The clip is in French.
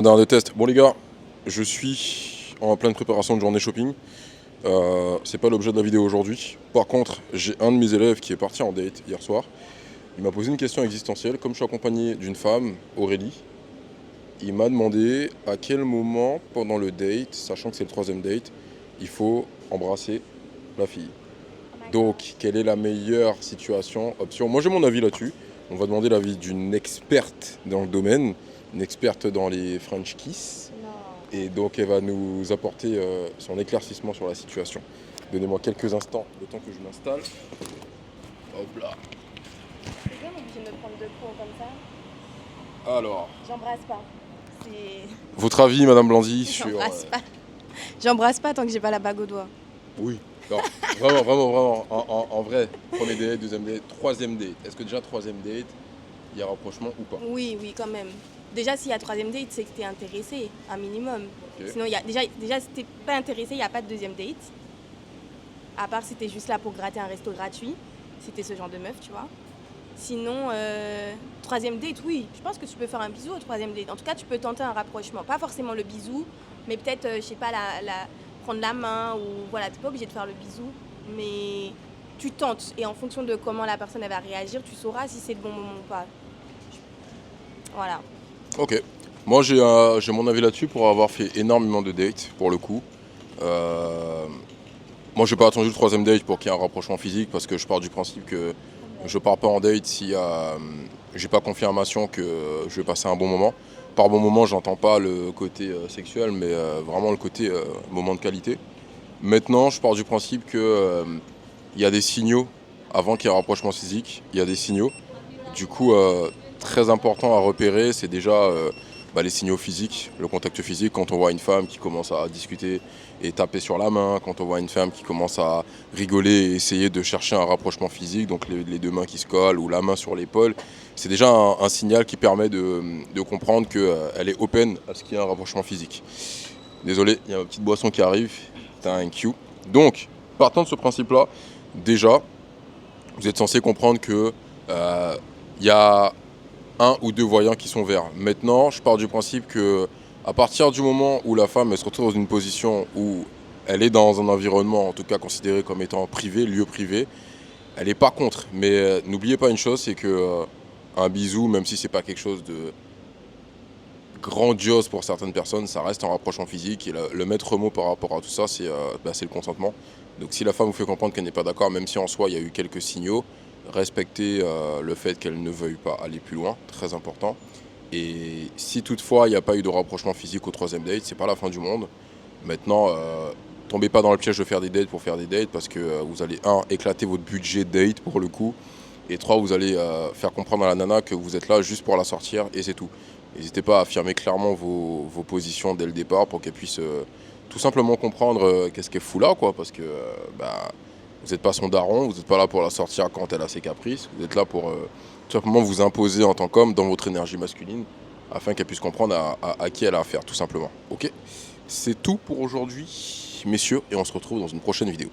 Dernier test. Bon les gars, je suis en pleine préparation de journée shopping. C'est pas l'objet de la vidéo aujourd'hui. Par contre, j'ai un de mes élèves qui est parti en date hier soir. Il m'a posé une question existentielle. Comme je suis accompagné d'une femme, Aurélie, il m'a demandé à quel moment pendant le date, sachant que c'est le troisième date, il faut embrasser la fille. Donc, quelle est la meilleure option? Moi, j'ai mon avis là-dessus. On va demander l'avis d'une experte dans le domaine, une experte dans les French kiss. Et donc, elle va nous apporter son éclaircissement sur la situation. Donnez-moi quelques instants, le temps que je m'installe. Hop là. C'est bien obligé de me prendre de cours comme ça. Alors, J'embrasse pas. C'est. votre avis, Madame Blanzy, sur... J'embrasse pas. J'embrasse pas tant que j'ai pas la bague au doigt. Oui, non, vraiment, en vrai, premier date, deuxième date, troisième date. Est-ce que déjà troisième date, il y a rapprochement ou pas? Oui, quand même. Déjà, s'il y a troisième date, c'est que t'es intéressé, un minimum. Ok. Sinon, il y a déjà si t'es pas intéressé, il n'y a pas de deuxième date. À part si t'es juste là pour gratter un resto gratuit, si t'es ce genre de meuf, tu vois. Sinon, troisième date, oui. Je pense que tu peux faire un bisou au troisième date. En tout cas, tu peux tenter un rapprochement. Pas forcément le bisou, mais peut-être, je sais pas, prendre la main ou voilà, t'es pas obligé de faire le bisou, mais tu tentes. Et en fonction de comment la personne elle va réagir, tu sauras si c'est le bon moment ou pas. Voilà. Ok. Moi, j'ai mon avis là-dessus pour avoir fait énormément de dates, pour le coup. Moi, j'ai pas attendu le troisième date pour qu'il y ait un rapprochement physique, parce que je pars du principe que je pars pas en date si j'ai pas confirmation que je vais passer un bon moment. Par bon moment, j'entends pas le côté sexuel, mais vraiment le côté moment de qualité. Maintenant, je pars du principe que il y a des signaux avant qu'il y ait un rapprochement physique. Il y a des signaux. Du coup, très important à repérer, c'est déjà les signaux physiques, le contact physique. Quand on voit une femme qui commence à discuter et taper sur la main, quand on voit une femme qui commence à rigoler et essayer de chercher un rapprochement physique, donc les deux mains qui se collent ou la main sur l'épaule, c'est déjà un signal qui permet de comprendre qu'elle est open à ce qu'il y ait un rapprochement physique. Désolé, il y a ma petite boisson qui arrive. Thank you. Donc, partant de ce principe-là, déjà, vous êtes censé comprendre que il y a un ou deux voyants qui sont verts. Maintenant, je pars du principe que à partir du moment où la femme elle se retrouve dans une position où elle est dans un environnement, en tout cas considéré comme étant privé, lieu privé, elle n'est pas contre. Mais n'oubliez pas une chose, c'est que un bisou, même si c'est pas quelque chose de grandiose pour certaines personnes, ça reste un rapprochement physique. Et le maître mot par rapport à tout ça, c'est le consentement. Donc si la femme vous fait comprendre qu'elle n'est pas d'accord, même si en soi il y a eu quelques signaux, respectez le fait qu'elle ne veuille pas aller plus loin, très important. Et si toutefois il n'y a pas eu de rapprochement physique au troisième date, c'est pas la fin du monde. Maintenant, tombez pas dans le piège de faire des dates pour faire des dates, parce que vous allez, éclater votre budget date pour le coup, et trois, vous allez faire comprendre à la nana que vous êtes là juste pour la sortir et c'est tout. N'hésitez pas à affirmer clairement vos positions dès le départ pour qu'elle puisse tout simplement comprendre qu'est-ce qu'elle fout là, quoi, parce que vous n'êtes pas son daron, vous n'êtes pas là pour la sortir quand elle a ses caprices, vous êtes là pour tout simplement vous imposer en tant qu'homme dans votre énergie masculine, afin qu'elle puisse comprendre à qui elle a affaire, tout simplement. Ok, c'est tout pour aujourd'hui, messieurs, et on se retrouve dans une prochaine vidéo.